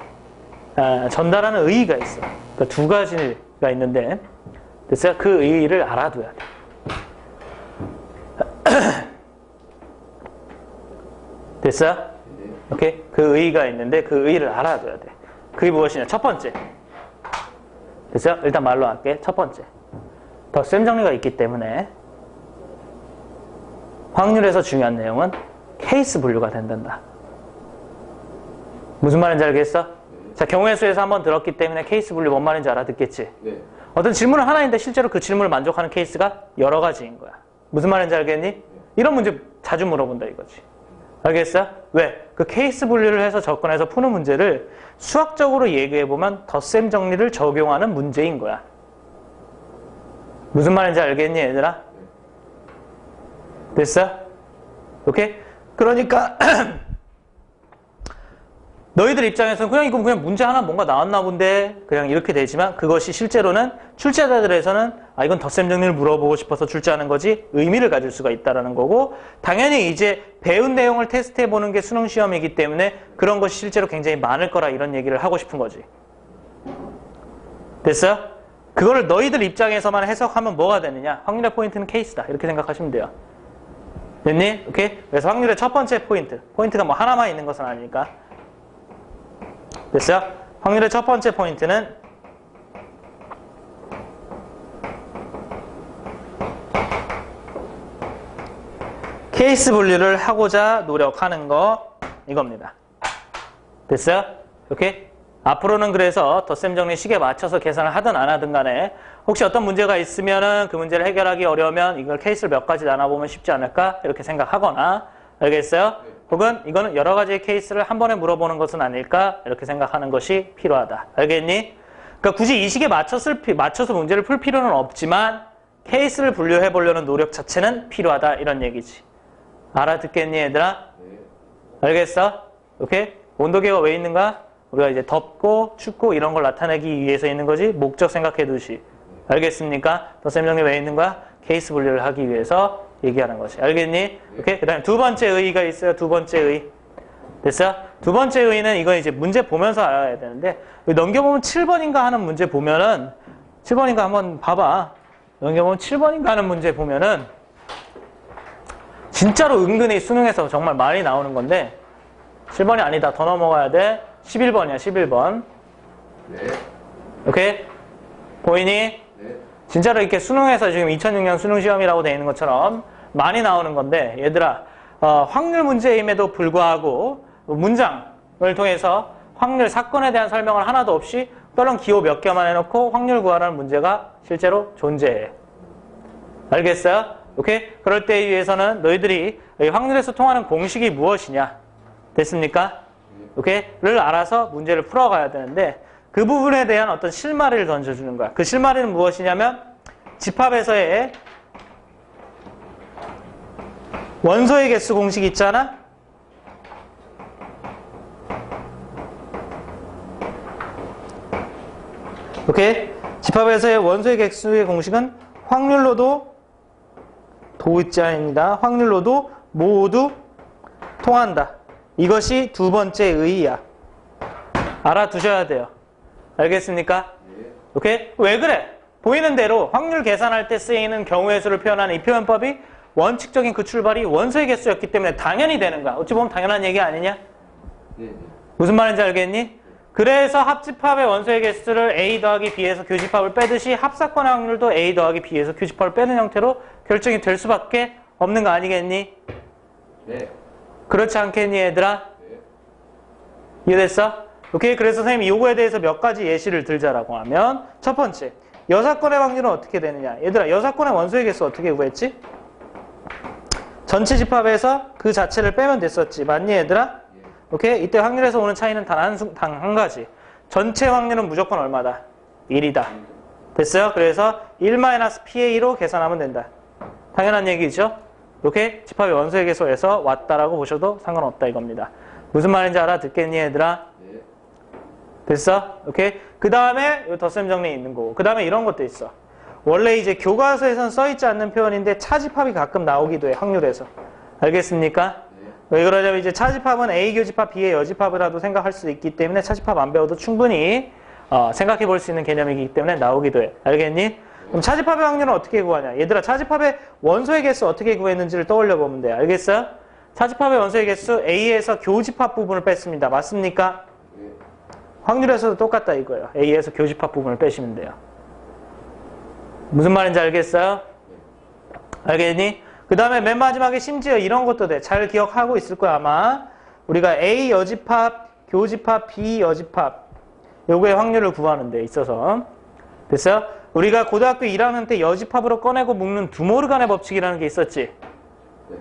전달하는 의의가 있어. 그러니까 두 가지가 있는데 됐어요? 그 의의를 알아둬야 돼. 됐어요? 오케이? 그 의의가 있는데 그 의의를 알아둬야 돼. 그게 무엇이냐? 첫 번째. 됐어요? 일단 말로 할게. 첫 번째. 덧셈 정리가 있기 때문에 확률에서 중요한 내용은 케이스 분류가 된단다. 무슨 말인지 알겠어? 자, 경우의 수에서 한번 들었기 때문에 케이스 분류 뭔 말인지 알아듣겠지? 네. 어떤 질문은 하나인데 실제로 그 질문을 만족하는 케이스가 여러 가지인 거야. 무슨 말인지 알겠니? 이런 문제 자주 물어본다 이거지. 알겠어? 왜? 그 케이스 분류를 해서 접근해서 푸는 문제를 수학적으로 얘기해보면 덧셈 정리를 적용하는 문제인 거야. 무슨 말인지 알겠니, 얘들아? 됐어? 오케이? 그러니까 너희들 입장에서는 그냥 이거 그냥 문제 하나 뭔가 나왔나 본데 그냥 이렇게 되지만 그것이 실제로는 출제자들에서는 아 이건 덧셈 정리를 물어보고 싶어서 출제하는 거지 의미를 가질 수가 있다라는 거고 당연히 이제 배운 내용을 테스트해 보는 게 수능 시험이기 때문에 그런 것이 실제로 굉장히 많을 거라 이런 얘기를 하고 싶은 거지. 됐어요? 그거를 너희들 입장에서만 해석하면 뭐가 되느냐? 확률의 포인트는 케이스다. 이렇게 생각하시면 돼요. 됐니? 오케이? 그래서 확률의 첫 번째 포인트가 뭐 하나만 있는 것은 아니니까. 됐어요? 확률의 첫 번째 포인트는 케이스 분류를 하고자 노력하는 거 이겁니다. 됐어요? 오케이? 앞으로는 그래서 덧셈 정리 식에 맞춰서 계산을 하든 안 하든 간에 혹시 어떤 문제가 있으면은 그 문제를 해결하기 어려우면 이걸 케이스를 몇 가지 나눠보면 쉽지 않을까? 이렇게 생각하거나 알겠어요? 혹은 이거는 여러 가지의 케이스를 한 번에 물어보는 것은 아닐까? 이렇게 생각하는 것이 필요하다. 알겠니? 그러니까 굳이 이 식에 맞춰서 문제를 풀 필요는 없지만 케이스를 분류해 보려는 노력 자체는 필요하다. 이런 얘기지. 알아듣겠니, 얘들아? 알겠어? 오케이? 온도계가 왜 있는가? 우리가 이제 덥고 춥고 이런 걸 나타내기 위해서 있는 거지. 목적 생각해 두시. 알겠습니까? 덧셈 정리 왜 있는 거야? 케이스 분류를 하기 위해서 얘기하는 것이. 알겠니? 오케이? 그 다음에 두 번째 의의가 있어요. 두 번째 의의. 됐어? 두 번째 의의는 이거 이제 문제 보면서 알아야 되는데 넘겨보면 7번인가 하는 문제 보면은 7번인가 한번 봐봐. 넘겨보면 7번인가 하는 문제 보면은 진짜로 은근히 수능에서 정말 많이 나오는 건데 7번이 아니다. 더 넘어가야 돼. 11번이야. 11번. 네. 오케이? 보이니? 네. 진짜로 이렇게 수능에서 지금 2006년 수능 시험이라고 되어 있는 것처럼 많이 나오는 건데 얘들아 확률 문제임에도 불구하고 문장을 통해서 확률 사건에 대한 설명을 하나도 없이 다른 기호 몇 개만 해놓고 확률 구하라는 문제가 실제로 존재해. 알겠어요? 오케이? 그럴 때에 의해서는 너희들이 확률에서 통하는 공식이 무엇이냐? 됐습니까? 오케이? 를 알아서 문제를 풀어가야 되는데 그 부분에 대한 어떤 실마리를 던져주는 거야. 그 실마리는 무엇이냐면 집합에서의 원소의 개수 공식 있잖아? 오케이? 집합에서의 원소의 개수의 공식은 확률로도 도입자입니다. 확률로도 모두 통한다. 이것이 두 번째 의의야. 알아두셔야 돼요. 알겠습니까? 오케이? 왜 그래? 보이는 대로 확률 계산할 때 쓰이는 경우의 수를 표현하는 이 표현법이 원칙적인 그 출발이 원소의 개수였기 때문에 당연히 되는 거야. 어찌 보면 당연한 얘기 아니냐? 무슨 말인지 알겠니? 그래서 합집합의 원소의 개수를 A 더하기 B에서 교집합을 빼듯이 합사건의 확률도 A 더하기 B에서 교집합을 빼는 형태로 결정이 될 수밖에 없는 거 아니겠니? 네. 그렇지 않겠니, 얘들아? 네. 이해됐어? 오케이? 그래서 선생님이 요거에 대해서 몇 가지 예시를 들자라고 하면 첫 번째, 여사건의 확률은 어떻게 되느냐? 얘들아, 여사건의 원소의 개수 어떻게 구했지? 전체 집합에서 그 자체를 빼면 됐었지. 맞니, 얘들아? 오케이? 이때 확률에서 오는 차이는 단 한 가지. 전체 확률은 무조건 얼마다? 1이다. 됐어요? 그래서 1-PA로 계산하면 된다. 당연한 얘기죠? 오케이? 집합의 원소의 개수에서 왔다라고 보셔도 상관없다 이겁니다. 무슨 말인지 알아듣겠니, 얘들아? 네. 됐어? 오케이? 그 다음에 덧셈 정리 있는 거고. 그 다음에 이런 것도 있어. 원래 이제 교과서에선 써있지 않는 표현인데 차집합이 가끔 나오기도 해, 확률에서. 알겠습니까? 왜 그러냐면 이제 차집합은 A 교집합, B의 여집합이라도 생각할 수 있기 때문에 차집합 안 배워도 충분히 생각해 볼 수 있는 개념이기 때문에 나오기도 해. 알겠니? 그럼 차집합의 확률은 어떻게 구하냐? 얘들아, 차집합의 원소의 개수 어떻게 구했는지를 떠올려 보면 돼. 알겠어요? 차집합의 원소의 개수 A에서 교집합 부분을 뺐습니다. 맞습니까? 확률에서도 똑같다 이거예요. A에서 교집합 부분을 빼시면 돼요. 무슨 말인지 알겠어요? 알겠니? 그 다음에 맨 마지막에 심지어 이런 것도 돼. 잘 기억하고 있을 거야 아마. 우리가 A 여집합, 교집합, B 여집합 요거의 확률을 구하는 데 있어서. 됐어요? 우리가 고등학교 1학년 때 여집합으로 꺼내고 묶는 두모르간의 법칙이라는 게 있었지? 네.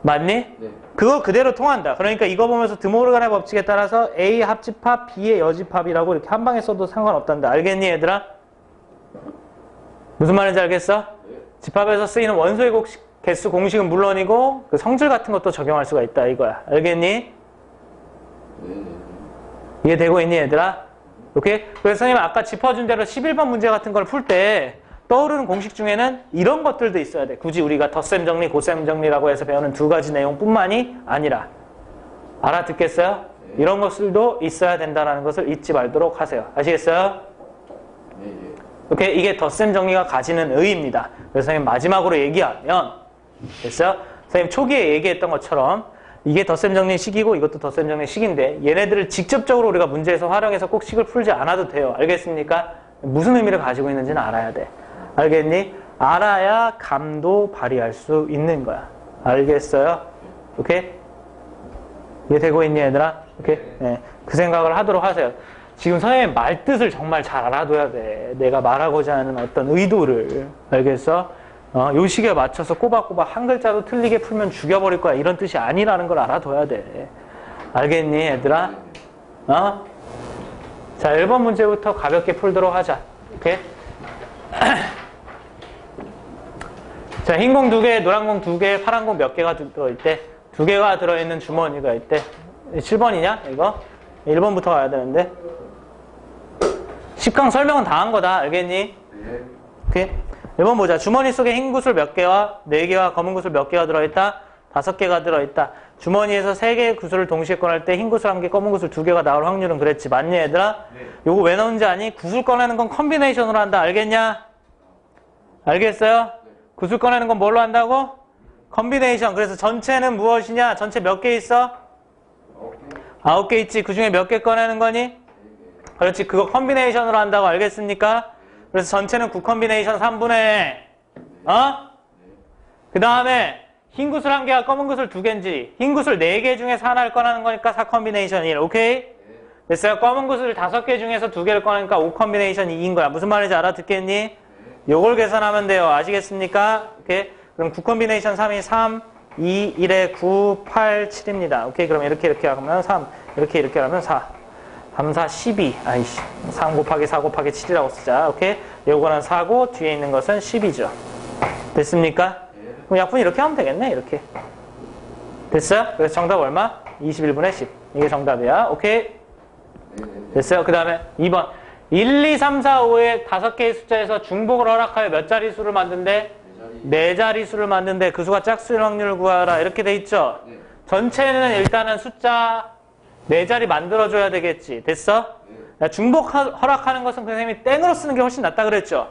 맞니? 네. 그거 그대로 통한다. 그러니까 이거 보면서 드모르간의 법칙에 따라서 A 합집합, B의 여집합이라고 이렇게 한 방에 써도 상관없단다. 알겠니, 얘들아? 무슨 말인지 알겠어? 네. 집합에서 쓰이는 원소의 개수 공식은 물론이고 그 성질 같은 것도 적용할 수가 있다 이거야. 알겠니? 네. 네. 이해되고 있니, 얘들아? 오케이? 그래서 선생님 아까 짚어준 대로 11번 문제 같은 걸 풀 때 떠오르는 공식 중에는 이런 것들도 있어야 돼. 굳이 우리가 덧셈 정리, 고셈 정리라고 해서 배우는 두 가지 내용뿐만이 아니라. 알아듣겠어요? 이런 것들도 있어야 된다는 것을 잊지 말도록 하세요. 아시겠어요? 네. 오케이? 이게 덧셈 정리가 가지는 의의입니다. 그래서 선생님 마지막으로 얘기하면 됐어요? 선생님 초기에 얘기했던 것처럼 이게 덧셈 정리 식이고 이것도 덧셈 정리 식인데 얘네들을 직접적으로 우리가 문제에서 활용해서 꼭 식을 풀지 않아도 돼요. 알겠습니까? 무슨 의미를 가지고 있는지는 알아야 돼. 알겠니? 알아야 감도 발휘할 수 있는 거야. 알겠어요? 오케이? 이해되고 있니, 얘들아? 오케이? 네. 그 생각을 하도록 하세요. 지금 선생님 말뜻을 정말 잘 알아둬야 돼. 내가 말하고자 하는 어떤 의도를. 알겠어? 요 식에 맞춰서 꼬박꼬박 한 글자도 틀리게 풀면 죽여버릴 거야. 이런 뜻이 아니라는 걸 알아둬야 돼. 알겠니, 얘들아? 자, 1번 문제부터 가볍게 풀도록 하자. 오케이? 자, 흰 공 2개, 노란 공 2개, 파란 공 몇 개가 들어있대? 2개가 들어있는 주머니가 있대. 7번이냐, 이거? 1번부터 가야 되는데. 10강 설명은 다 한 거다. 알겠니? 네. 오케이? 1번 보자. 주머니 속에 흰 구슬 몇 개와 4개와 검은 구슬 몇 개가 들어있다? 5개가 들어있다. 주머니에서 3개의 구슬을 동시에 꺼낼 때 흰 구슬 1개, 검은 구슬 2개가 나올 확률은 그랬지. 맞니, 얘들아? 네. 요거 왜 나오는지 아니? 구슬 꺼내는 건 컴비네이션으로 한다. 알겠냐? 알겠어요? 구슬 꺼내는 건 뭘로 한다고? 컴비네이션. 그래서 전체는 무엇이냐? 전체 몇 개 있어? 9개 있지. 그 중에 몇 개 꺼내는 거니? 그렇지. 그거 컴비네이션으로 한다고. 알겠습니까? 그래서 전체는 9컴비네이션 3분의 그 다음에 흰 구슬 1개와 검은 구슬 2개인지 흰 구슬 4개 중에서 하나를 꺼내는 거니까 4컴비네이션 1. 오케이? 됐어요? 검은 구슬 5개 중에서 2개를 꺼내니까 5컴비네이션 2인 거야. 무슨 말인지 알아듣겠니? 요걸 계산하면 돼요. 아시겠습니까? 오케이? 그럼 9컴비네이션 3이 3, 2, 1에 9, 8, 7입니다. 오케이? 그럼 이렇게 하면 3, 이렇게 하면 4. 3, 4, 12. 아이씨. 3 곱하기 4 곱하기 7이라고 쓰자. 오케이? 요거는 4고 뒤에 있는 것은 10이죠. 됐습니까? 그럼 약분 이렇게 하면 되겠네. 이렇게. 됐어요? 그래서 정답 얼마? 21분의 10. 이게 정답이야. 오케이? 됐어요? 그 다음에 2번. 1, 2, 3, 4, 5의 5개의 숫자에서 중복을 허락하여 몇 자릿수를 만든대? 4자릿수를 만든대. 그 수가 짝수일 확률을 구하라. 이렇게 돼 있죠? 전체는 일단은 숫자 4자리 만들어줘야 되겠지. 됐어? 중복 허락하는 것은 선생님이 땡으로 쓰는 게 훨씬 낫다 그랬죠?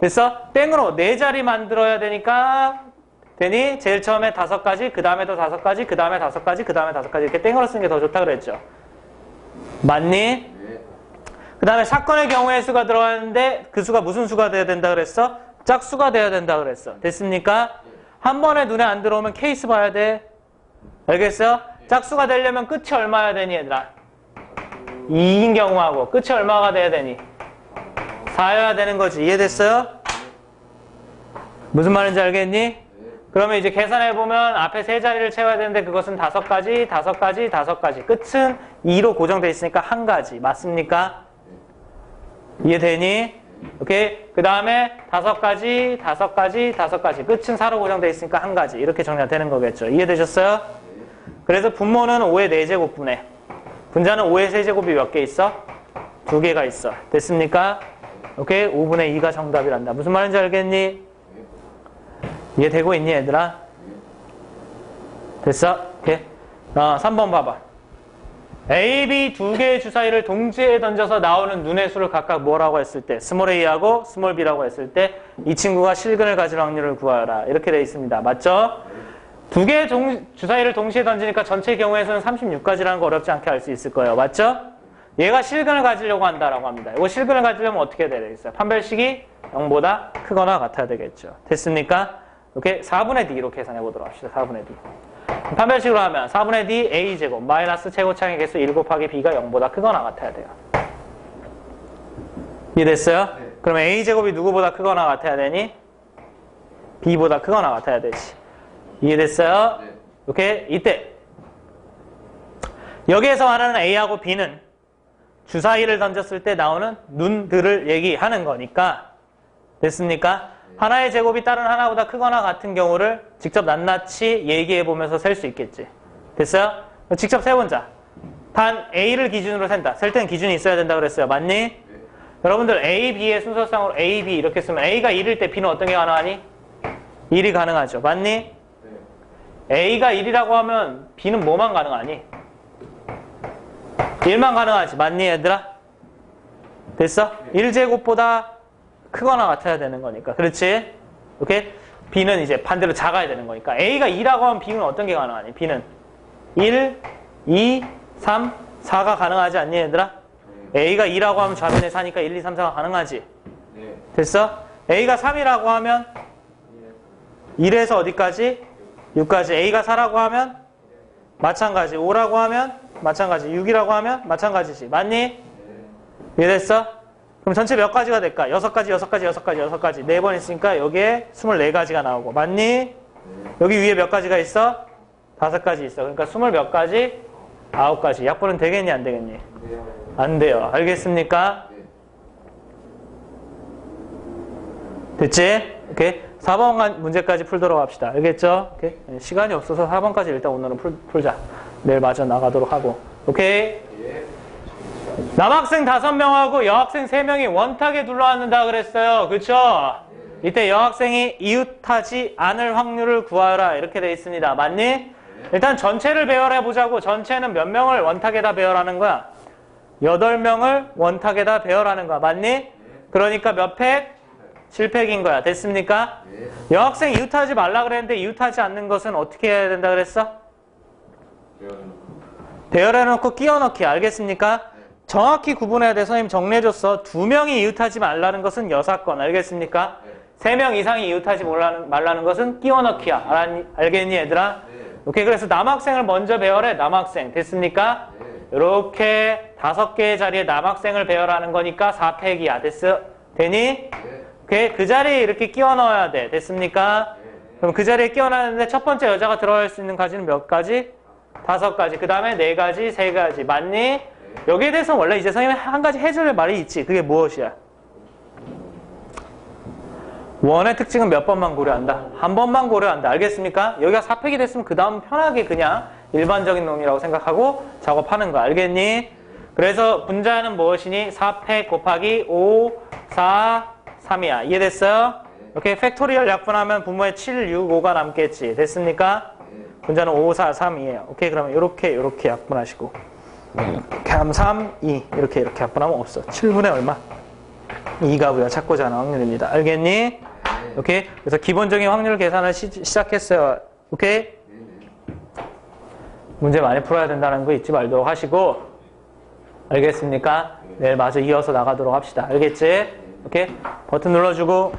됐어? 땡으로 4자리 만들어야 되니까 되니? 제일 처음에 5가지, 그 다음에 또 5가지, 그 다음에 5가지, 그 다음에 5가지 이렇게 땡으로 쓰는 게 더 좋다 그랬죠? 맞니? 그 다음에 사건의 경우의 수가 들어가는데 그 수가 무슨 수가 돼야 된다 그랬어? 짝수가 돼야 된다 그랬어. 됐습니까? 한 번에 눈에 안 들어오면 케이스 봐야 돼. 알겠어요? 짝수가 되려면 끝이 얼마야 되니 얘들아? 2인 경우하고 끝이 얼마가 돼야 되니? 4여야 되는 거지. 이해됐어요? 무슨 말인지 알겠니? 그러면 이제 계산해보면 앞에 3자리를 채워야 되는데 그것은 5가지, 5가지, 5가지. 끝은 2로 고정되어 있으니까 1가지. 맞습니까? 이해되니? 오케이? 그 다음에 5가지, 5가지, 5가지. 끝은 4로 고정되어 있으니까 1가지. 이렇게 정리가 되는 거겠죠. 이해되셨어요? 그래서 분모는 5의 4제곱분에 분자는 5의 세제곱이 몇 개 있어? 2개가 있어. 됐습니까? 오케이? 5분의 2가 정답이란다. 무슨 말인지 알겠니? 이해되고 있니 얘들아? 됐어? 오케이? 3번 봐봐. A, B 2개의 주사위를 동시에 던져서 나오는 눈의 수를 각각 뭐라고 했을 때 스몰 a하고 스몰 b라고 했을 때 이 친구가 실근을 가질 확률을 구하라. 이렇게 되어 있습니다. 맞죠? 2개의 주사위를 동시에 던지니까 전체 경우의 수는 36가지라는 거 어렵지 않게 알 수 있을 거예요. 맞죠? 얘가 실근을 가지려고 한다라고 합니다. 이거 실근을 가지려면 어떻게 해야 되겠어요? 판별식이 0보다 크거나 같아야 되겠죠. 됐습니까? 이렇게 4분의 D로 계산해 보도록 합시다. 4분의 D. 판별식으로 하면 4분의 D A제곱 마이너스 최고차의 개수 1 곱하기 B가 0보다 크거나 같아야 돼요. 이해됐어요? 네. 그러면 a제곱이 누구보다 크거나 같아야 되니? b보다 크거나 같아야 되지. 이해됐어요? 네. 오케이? 이때 여기에서 말하는 a하고 b는 주사위를 던졌을 때 나오는 눈들을 얘기하는 거니까 됐습니까? 하나의 제곱이 다른 하나보다 크거나 같은 경우를 직접 낱낱이 얘기해보면서 셀 수 있겠지. 됐어요? 직접 세본자. 단 A를 기준으로 센다. 셀 때는 기준이 있어야 된다 그랬어요. 맞니? 네. 여러분들 A, B의 순서상으로 A, B 이렇게 쓰면 A가 1일 때 B는 어떤 게 가능하니? 1이 가능하죠. 맞니? 네. A가 1이라고 하면 B는 뭐만 가능하니? 1만 가능하지. 맞니 얘들아? 됐어? 1제곱보다 크거나 같아야 되는 거니까. 그렇지? 오케이? B는 이제 반대로 작아야 되는 거니까. A가 2라고 하면 B는 어떤 게 가능하니? B는 1, 2, 3, 4가 가능하지 않니 얘들아? A가 2라고 하면 좌변에 4니까 1, 2, 3, 4가 가능하지? 네. 됐어? A가 3이라고 하면 1에서 어디까지? 6까지. A가 4라고 하면 마찬가지. 5라고 하면 마찬가지. 6이라고 하면 마찬가지지. 맞니? 이해됐어? 그럼 전체 몇 가지가 될까? 6가지, 6가지, 6가지, 6가지. 4번 있으니까 여기에 24가지가 나오고. 맞니? 여기 위에 몇 가지가 있어? 5가지 있어. 그러니까 20 몇 가지? 9가지. 약분은 되겠니? 안 되겠니? 안 돼요. 알겠습니까? 됐지? 오케이. 4번 문제까지 풀도록 합시다. 알겠죠? 오케이. 시간이 없어서 4번까지 일단 오늘은 풀자. 내일 마저 나가도록 하고. 오케이. 남학생 5명하고 여학생 3명이 원탁에 둘러앉는다 그랬어요. 그쵸? 이때 여학생이 이웃하지 않을 확률을 구하라. 이렇게 돼 있습니다. 맞니? 일단 전체를 배열해 보자고. 전체는 몇 명을 원탁에다 배열하는 거야? 8명을 원탁에다 배열하는 거야. 맞니? 그러니까 몇 팩? 7팩인 거야. 됐습니까? 여학생 이웃하지 말라 그랬는데 이웃하지 않는 것은 어떻게 해야 된다 그랬어? 배열해 놓고 끼워 넣기. 알겠습니까? 정확히 구분해야 돼. 선생님 정리해줬어. 2명이 이웃하지 말라는 것은 여사건. 알겠습니까? 3명 이상이 이웃하지 말라는 것은 끼워 넣기야. 알겠니 얘들아? 오케이. 그래서 남학생을 먼저 배열해. 남학생. 됐습니까? 이렇게 5개의 자리에 남학생을 배열하는 거니까 4팩이야. 됐어? 되니? 오케이. 그 자리에 이렇게 끼워 넣어야 돼. 됐습니까? 그럼 그 자리에 끼워 넣는데 첫 번째 여자가 들어갈 수 있는 가지는 몇 가지? 5가지. 그 다음에 4가지, 3가지. 맞니? 여기에 대해서 원래 이제 선생님이 한 가지 해줄 말이 있지. 그게 무엇이야? 원의 특징은 몇 번만 고려한다? 한 번만 고려한다. 알겠습니까? 여기가 4팩이 됐으면 그 다음 편하게 그냥 일반적인 놈이라고 생각하고 작업하는 거. 알겠니? 그래서 분자는 무엇이니? 4팩 곱하기 5, 4, 3이야. 이해됐어요? 이렇게 팩토리얼 약분하면 분모에 7, 6, 5가 남겠지. 됐습니까? 분자는 5, 4, 3이에요. 오케이. 그러면 이렇게 약분하시고 이렇게 하면 3, 2 이렇게 약분하면 없어. 7분의 얼마? 2가 우리가 찾고자 하는 확률입니다. 알겠니? 오케이. 그래서 기본적인 확률 계산을 시작했어요. 오케이? 문제 많이 풀어야 된다는 거 잊지 말도록 하시고. 알겠습니까? 내일 마저 이어서 나가도록 합시다. 알겠지? 오케이? 버튼 눌러주고